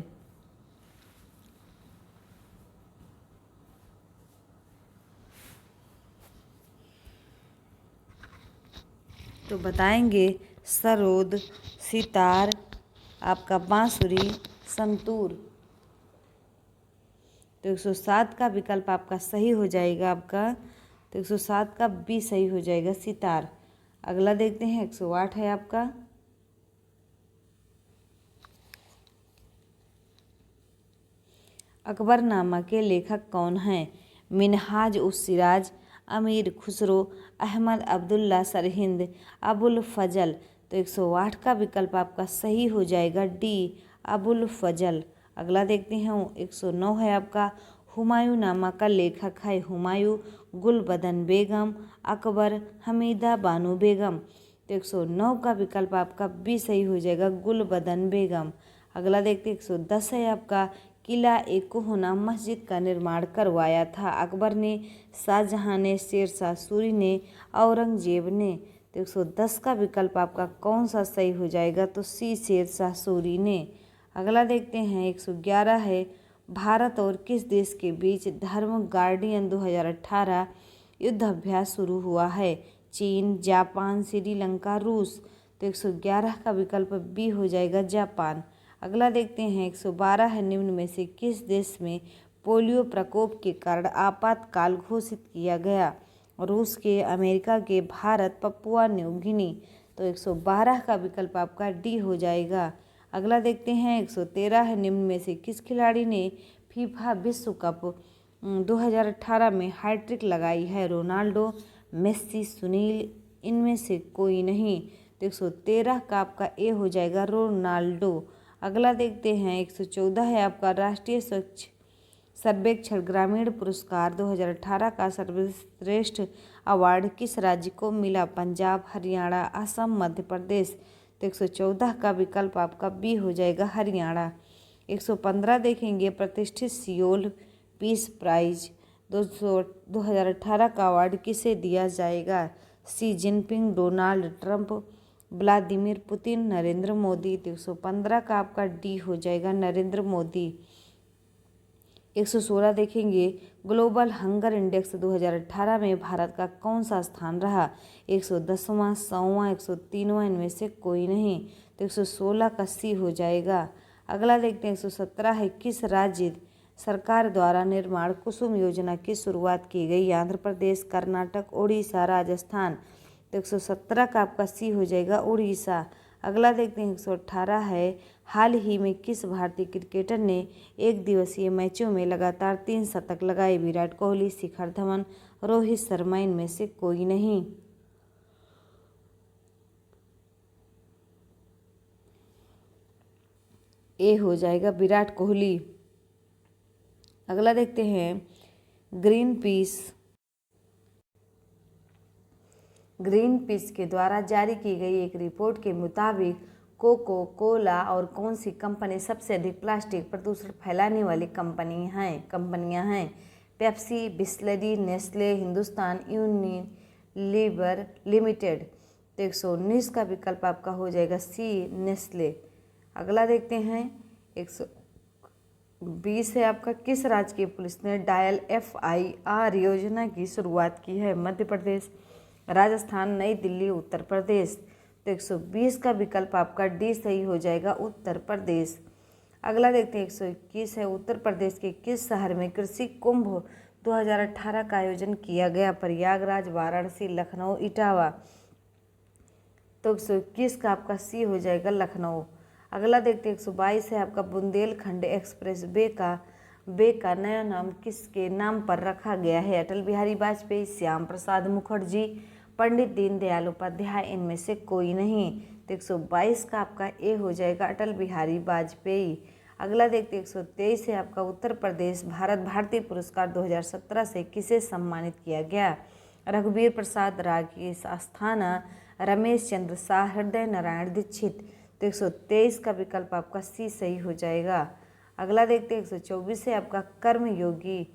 तो बताएंगे सरोद, सितार, आपका बांसुरी, संतूर। तो 107 का विकल्प आपका सही हो जाएगा आपका, तो 107 का बी सही हो जाएगा, सितार। अगला देखते हैं 108 है आपका, अकबरनामा के लेखक कौन हैं? मिनहाज उस सिराज, अमीर खुसरो, अहमद अब्दुल्ला सरहिंद, अबुल फजल। तो 108 का विकल्प आपका सही हो जाएगा डी, अबुल फजल। अगला देखते हैं 109 है आपका, हुमायूं नामा का लेखक है? हुमायूं, गुलबदन बेगम, अकबर, हमीदा बानो बेगम। तो 109 का विकल्प आपका बी सही हो जाएगा, गुलबदन बेगम। अगला देखते हैं 110 है आपका, किला ए कोहना मस्जिद का निर्माण करवाया था? अकबर ने, शाहजहां ने, शेरशाह सूरी ने, औरंगजेब ने। तो 110 का विकल्प आपका कौन सा सही हो जाएगा? तो सी, शेरशाह सूरी ने। अगला देखते हैं 111 है, भारत और किस देश के बीच धर्म गार्डियन 2018 युद्ध अभ्यास शुरू हुआ है? चीन, जापान, श्रीलंका, रूस। तो 111 का विकल्प बी हो जाएगा, जापान। अगला देखते हैं 112 है, निम्न में से किस देश में पोलियो प्रकोप के कारण आपातकाल घोषित किया गया? रूस के, अमेरिका के, भारत, पपुआ न्यू गिनी। तो 112 का विकल्प आपका डी हो जाएगा। अगला देखते हैं 113 है, निम्न में से किस खिलाड़ी ने फीफा विश्व कप 2018 में हैट्रिक लगाई है? रोनाल्डो, मेस्सी, सुनील, इनमें से कोई नहीं। तो 113 का आपका ए हो जाएगा, रोनाल्डो। अगला देखते हैं 114 है आपका, राष्ट्रीय स्वच्छ सर्वेक्षण ग्रामीण पुरस्कार 2018 का सर्वश्रेष्ठ अवार्ड किस राज्य को मिला? पंजाब, हरियाणा, असम, मध्य प्रदेश। तो 114 का विकल्प आपका बी हो जाएगा, हरियाणा। 115 देखेंगे, प्रतिष्ठित सियोल पीस प्राइज 2018 का अवार्ड किसे दिया जाएगा? सी Jinping, Donald Trump, Vladimir Putin, Narendra Modi. तो 115 का आपका डी हो जाएगा, नरेंद्र मोदी। 116 देखेंगे, ग्लोबल हंगर इंडेक्स 2018 में भारत का कौन सा स्थान रहा? 110वां, 100वां, 103वां, इनमें से कोई नहीं। तो 116 का सी हो जाएगा। अगला देखते हैं 117 है, किस राज्य सरकार द्वारा निर्माण कुसुम योजना की शुरुआत की गई? आंध्र प्रदेश, कर्नाटक, ओडिशा, राजस्थान। तो 117 का आपका सी हो जाएगा उड़ीसा। अगला देखते हैं 118 है, हाल ही में किस भारतीय क्रिकेटर ने एक दिवसीय मैचों में लगातार 3 शतक लगाए? विराट कोहली, शिखर धवन, रोहित शर्मा, इनमें से कोई नहीं। ए हो जाएगा विराट कोहली। अगला देखते हैं ग्रीन पीस के द्वारा जारी की गई एक रिपोर्ट के मुताबिक कोको कोला और कौन सी कंपनी सबसे अधिक प्लास्टिक प्रदूषण फैलाने वाली कंपनियां हैं? Pepsi, Bisleri, Nestle, Hindustan Unilever limited. तो 119 का विकल्प आपका हो जाएगा सी, नेस्ले। अगला देखते हैं 120 है आपका, किस राज्य की पुलिस ने डायल FIR योजना की शुरुआत की है? मध्य प्रदेश, राजस्थान, नई दिल्ली, उत्तर प्रदेश। तो 120 का विकल्प आपका डी सही हो जाएगा, उत्तर प्रदेश। अगला देखते हैं 121 है, उत्तर प्रदेश के किस शहर में कृषि कुंभ 2018 का आयोजन किया गया? प्रयागराज, वाराणसी, लखनऊ, इटावा। तो 121 का आपका सी हो जाएगा, लखनऊ। अगला देखते हैं 122 है आपका, बुंदेलखंड एक्सप्रेस वे का नया नाम किसके नाम पर रखा गया है? अटल बिहारी वाजपेयी, श्याम प्रसाद मुखर्जी, पंडित दीनदयाल उपाध्याय, इनमें से कोई नहीं। तो 122 का आपका ए हो जाएगा, अटल बिहारी वाजपेयी। अगला देखते हैं 123 है आपका, उत्तर प्रदेश भारत भारती पुरस्कार 2017 से किसे सम्मानित किया गया? रघुवीर प्रसाद, राकेश अस्थाना, रमेश चंद्र शाह, हृदय नारायण दीक्षित। तो 123 का विकल्प आपका सी सही हो जाएगा। अगला देखते हैं 124 है आपका, कर्म योगी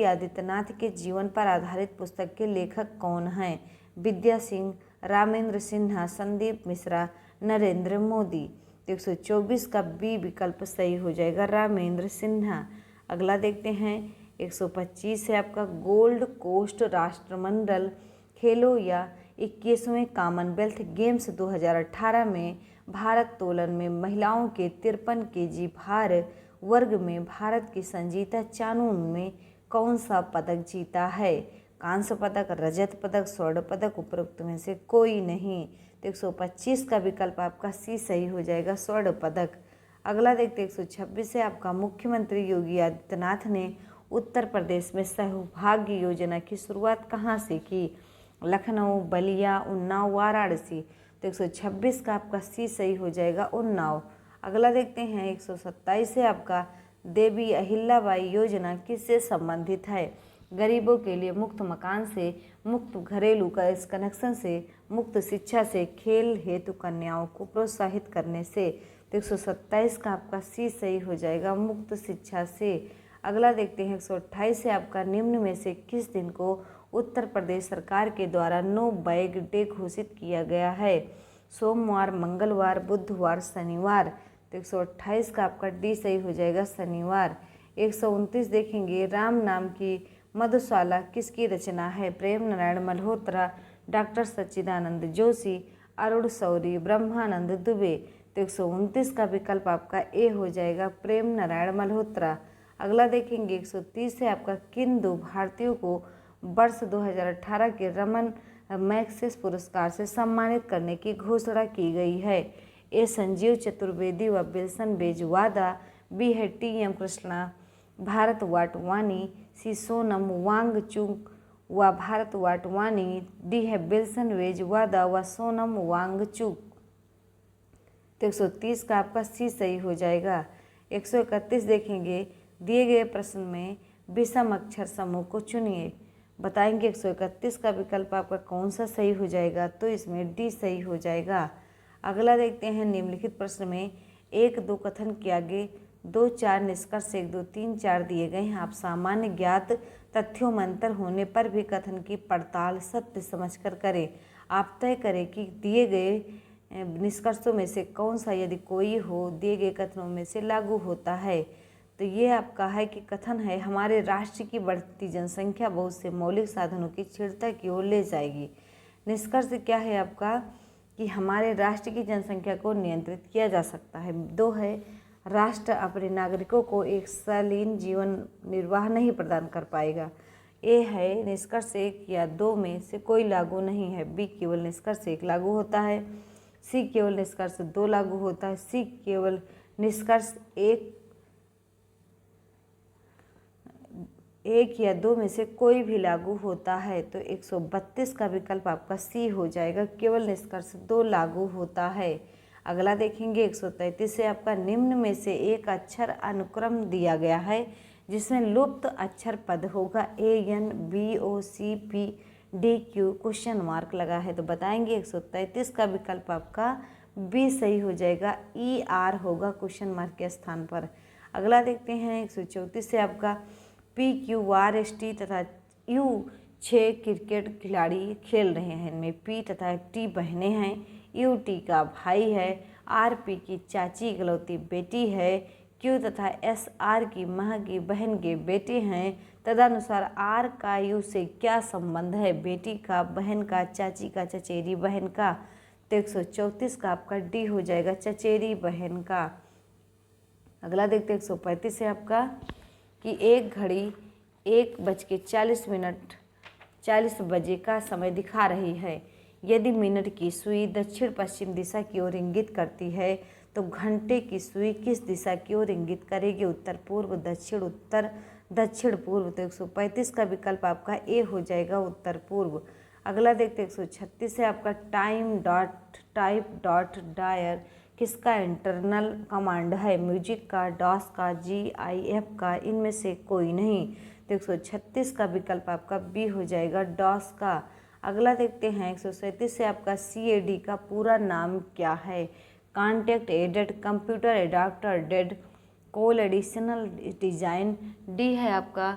आदित्यनाथ के जीवन पर आधारित पुस्तक के लेखक कौन हैं? विद्या सिंह, रामेंद्र सिन्हा, संदीप मिश्रा, नरेंद्र मोदी। तो 124 का बी विकल्प सही हो जाएगा, रामेंद्र सिन्हा। अगला देखते हैं 125 है आपका, गोल्ड कोस्ट राष्ट्रमंडल खेलों या 21वें कॉमनवेल्थ गेम्स 2018 में भारत्तोलन में महिलाओं के 53 kg भार वर्ग में भारत की संजीता चानू ने कौन सा पदक जीता है? कांस्य पदक, रजत पदक, स्वर्ण पदक, उपरोक्त में से कोई नहीं। तो 125 का विकल्प आपका सी सही हो जाएगा, स्वर्ण पदक। अगला देखते 126 है आपका, मुख्यमंत्री योगी आदित्यनाथ ने उत्तर प्रदेश में सौभाग्य योजना की शुरुआत कहाँ से की? लखनऊ, बलिया, उन्नाव, वाराणसी। तो 126 का आपका सी सही हो जाएगा, उन्नाव। अगला देखते हैं 127 है आपका, देवी अहिल्याबाई योजना किससे संबंधित है? गरीबों के लिए मुफ्त मकान से, मुफ्त घरेलू गैस कनेक्शन से, मुफ्त शिक्षा से, खेल हेतु कन्याओं को प्रोत्साहित करने से। तो 127 का आपका सी सही हो जाएगा, मुफ्त शिक्षा से। अगला देखते हैं 128 है आपका, निम्न में से किस दिन को उत्तर प्रदेश सरकार के द्वारा नो बैग डे घोषित किया गया है? सोमवार, मंगलवार, बुधवार, शनिवार। तो 128 का आपका डी सही हो जाएगा, शनिवार। 129 देखेंगे, राम नाम की मधुशाला किसकी रचना है? प्रेम नारायण मल्होत्रा, डॉक्टर सच्चिदानंद जोशी, अरुण शौरी, ब्रह्मानंद दुबे। तो 129 का विकल्प आपका ए हो जाएगा, प्रेम नारायण मल्होत्रा। अगला देखेंगे 130 है आपका, किन दो भारतीयों को वर्ष 2018 के रमन मैग्सेसे पुरस्कार से सम्मानित करने की घोषणा की गई है? ए संजीव चतुर्वेदी व विल्सन बेजवादा, बी है TM कृष्णा, भारत वाटवानी, सी सोनम वांगचुक व भारत वाटवानी, डी है विल्सन बेजवादा व सोनम वांगचुक। तो 130 का आपका सी सही हो जाएगा। 131 देखेंगे, दिए गए प्रश्न में विषम अक्षर समूह को चुनिए। बताएंगे 131 का विकल्प आपका कौन सा सही हो जाएगा? तो इसमें डी सही हो जाएगा। अगला देखते हैं, निम्नलिखित प्रश्न में 1-2 कथन के आगे 2-4 निष्कर्ष 1-2-3-4 दिए गए हैं। आप सामान्य ज्ञात तथ्यों में अंतर होने पर भी कथन की पड़ताल सत्य समझकर करें। आप तय करें कि दिए गए निष्कर्षों में से कौन सा, यदि कोई हो, दिए गए कथनों में से लागू होता है। तो ये आपका है कि कथन है, हमारे राष्ट्र की बढ़ती जनसंख्या बहुत से मौलिक साधनों की छीड़ता की ओर ले जाएगी। निष्कर्ष क्या है आपका कि हमारे राष्ट्र की जनसंख्या को नियंत्रित किया जा सकता है। 2 है, राष्ट्र अपने नागरिकों को एक शालीन जीवन निर्वाह नहीं प्रदान कर पाएगा। ए है निष्कर्ष 1 या 2 में से कोई लागू नहीं है, बी केवल निष्कर्ष 1 लागू होता है, सी केवल निष्कर्ष 2 लागू होता है, सी केवल निष्कर्ष 1 या 2 में से कोई भी लागू होता है। तो 132 का विकल्प आपका सी हो जाएगा, केवल निष्कर्ष 2 लागू होता है। अगला देखेंगे 133 से आपका निम्न में से एक अक्षर अनुक्रम दिया गया है जिसमें लुप्त अक्षर पद होगा ANBOCPDQ क्वेश्चन मार्क लगा है। तो बताएंगे 133 का विकल्प आपका बी सही हो जाएगा, ER होगा क्वेश्चन मार्क के स्थान पर। अगला देखते हैं 134 से आपका PQRST तथा U 6 क्रिकेट खिलाड़ी खेल रहे हैं। इनमें P तथा T बहनें हैं, UT का भाई है, RP की चाची इकलौती बेटी है, Q तथा SR की माँ की बहन के बेटे हैं। तदनुसार R का U से क्या संबंध है, बेटी का, बहन का, चाची का, चचेरी बहन का। तो 134 का आपका डी हो जाएगा, चचेरी बहन का। अगला देखते हैं 135 से आपका कि एक घड़ी 1:40 बजे का समय दिखा रही है। यदि मिनट की सुई दक्षिण पश्चिम दिशा की ओर इंगित करती है तो घंटे की सुई किस दिशा की ओर इंगित करेगी, उत्तर पूर्व, दक्षिण उत्तर, दक्षिण पूर्व। तो 135 का विकल्प आपका ए हो जाएगा, उत्तर पूर्व। अगला देखते हैं 136 से आपका time dot type dot dir किसका इंटरनल कमांड है, म्यूजिक का, डॉस का, GIF का, इनमें से कोई नहीं। तो 136 का विकल्प आपका बी हो जाएगा, डॉस का। अगला देखते हैं 137 से आपका CAD का पूरा नाम क्या है, contact added, computer adapter dead, coal additional design, D है आपका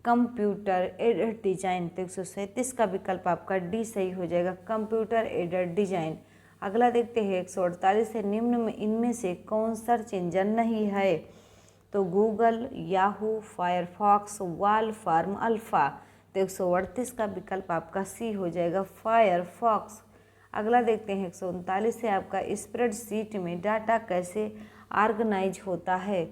कंप्यूटर एडेड डिजाइन। तो 137 का विकल्प आपका डी सही हो जाएगा, कंप्यूटर एडेड डिजाइन। अगला देखते हैं 148 से निम्न में इनमें से कौन सर्च इंजन नहीं है, तो Google, Yahoo, Firefox, Wolfram, Alpha. तो 138 का विकल्प आपका सी हो जाएगा, फायरफॉक्स। अगला देखते हैं 139 से आपका स्प्रेडशीट में डाटा कैसे ऑर्गेनाइज होता है,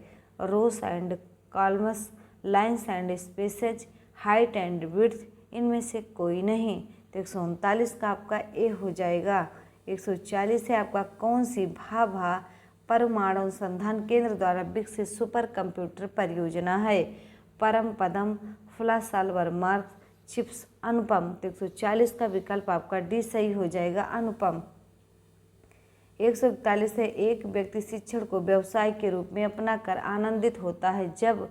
rows and columns, lines and spaces, height and width, इनमें से कोई नहीं। तो 139 का आपका ए हो जाएगा। 140 से आपका कौन सी भाभा परमाणु अनुसंधान केंद्र द्वारा विकसित सुपर कंप्यूटर परियोजना है, परम पदम, फ्लासाल्वर मार्क, चिप्स, अनुपम। तो 140 का विकल्प आपका डी सही हो जाएगा, अनुपम। 141 से एक व्यक्ति शिक्षण को व्यवसाय के रूप में अपनाकर आनंदित होता है जब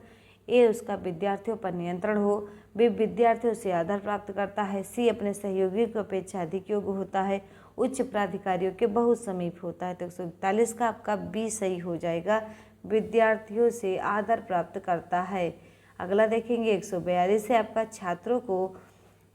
ए उसका विद्यार्थियों पर नियंत्रण हो, बी विद्यार्थियों से आदर प्राप्त करता है, सी अपने सहयोगी की अपेक्षा अधिक योग्य होता है, उच्च प्राधिकारियों के बहुत समीप होता है। तो 141 का आपका बी सही हो जाएगा, विद्यार्थियों से आदर प्राप्त करता है। अगला देखेंगे 142 से आपका छात्रों को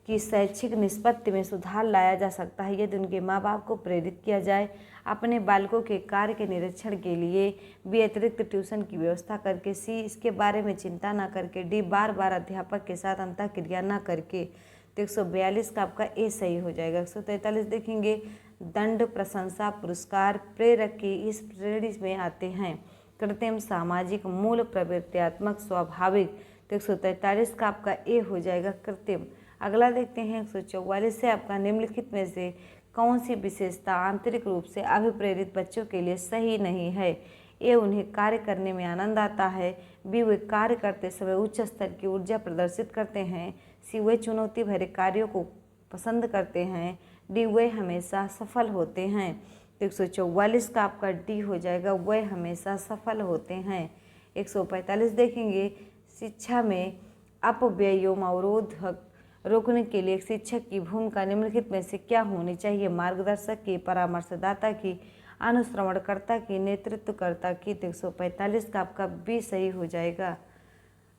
की शैक्षिक निष्पत्ति में सुधार लाया जा सकता है यदि उनके माँ बाप को प्रेरित किया जाए अपने बालकों के कार्य के निरीक्षण के लिए, बी अतिरिक्त ट्यूशन की व्यवस्था करके, सी इसके बारे में चिंता ना करके, डी बार बार अध्यापक के साथ अंतःक्रिया ना करके। तो 142 का आपका ए सही हो जाएगा। 143 देखेंगे दंड, प्रशंसा, पुरस्कार, प्रेरक की इस श्रेणी में आते हैं, कृत्रिम, सामाजिक, मूल, प्रवृत्त्यात्मक, स्वाभाविक। तो 143 का आपका ए हो जाएगा, कृत्रिम। अगला देखते हैं 144 से आपका निम्नलिखित में से कौन सी विशेषता आंतरिक रूप से अभिप्रेरित बच्चों के लिए सही नहीं है, ए उन्हें कार्य करने में आनंद आता है, बी वे कार्य करते समय उच्च स्तर की ऊर्जा प्रदर्शित करते हैं, सी वे चुनौती भरे कार्यों को पसंद करते हैं, डी वे हमेशा सफल होते हैं। तो 144 का आपका डी हो जाएगा, वे हमेशा सफल होते हैं। 145 देखेंगे शिक्षा में अपव्ययों अवरोधक रोकने के लिए एक शिक्षक की भूमिका निम्नलिखित में से क्या होनी चाहिए, मार्गदर्शक की, परामर्शदाता की, अनुश्रवणकर्ता की, नेतृत्वकर्ता की। तो 145 का आपका बी सही हो जाएगा।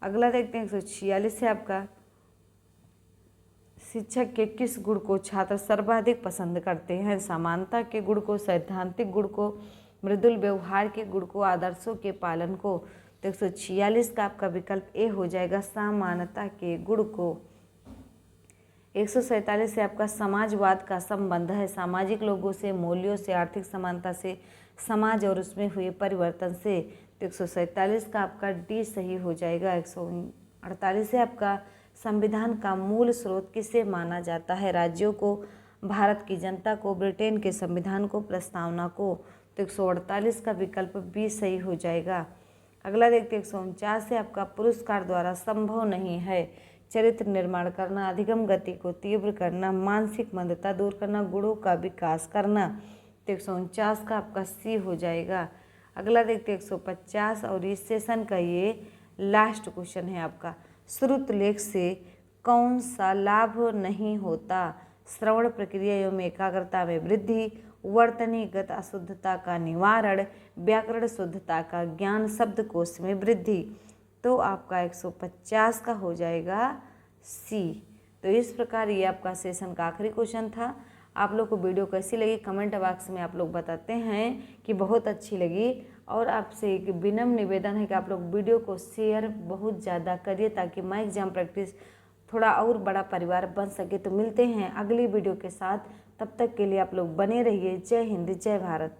अगला देखते हैं 146 से आपका शिक्षक के किस गुण को छात्र सर्वाधिक पसंद करते हैं, समानता के गुण को, सैद्धांतिक गुण को, मृदुल व्यवहार के गुण को, आदर्शों के पालन को। तो 146 का आपका विकल्प ए हो जाएगा, समानता के गुण को। 147 से आपका समाजवाद का संबंध है सामाजिक लोगों से, मूल्यों से, आर्थिक समानता से, समाज और उसमें हुए परिवर्तन से। तो 147 का आपका डी सही हो जाएगा। 148 से आपका संविधान का मूल स्रोत किसे माना जाता है? राज्यों को, भारत की जनता को, ब्रिटेन के संविधान को, प्रस्तावना को। तो 148 का विकल्प बी सही हो जाएगा। अगला देखते 149 से आपका पुरस्कार द्वारा संभव नहीं है। चरित्र निर्माण करना, अधिगम गति को तीव्र करना, मानसिक मंदता दूर करना, गुणों का विकास करना। तो 149 का आपका सी हो जाएगा। अगला देखते 150 और इस सेशन का ये लास्ट क्वेश्चन है आपका। श्रुत लेख से कौन सा लाभ नहीं होता? श्रवण प्रक्रिया एवं एकाग्रता में वृद्धि, वर्तनीगत अशुद्धता का निवारण, व्याकरण शुद्धता का ज्ञान, शब्दकोश में वृद्धि। तो आपका 150 का हो जाएगा सी। तो इस प्रकार ये आपका सेशन का आखिरी क्वेश्चन था। आप लोग को वीडियो कैसी लगी कमेंट बॉक्स में आप लोग बताते हैं कि बहुत अच्छी लगी। और आपसे एक विनम्र निवेदन है कि आप लोग वीडियो को शेयर बहुत ज़्यादा करिए ताकि मैं एग्जाम प्रैक्टिस थोड़ा और बड़ा परिवार बन सके। तो मिलते हैं अगली वीडियो के साथ, तब तक के लिए आप लोग बने रहिए। जय हिंद, जय भारत।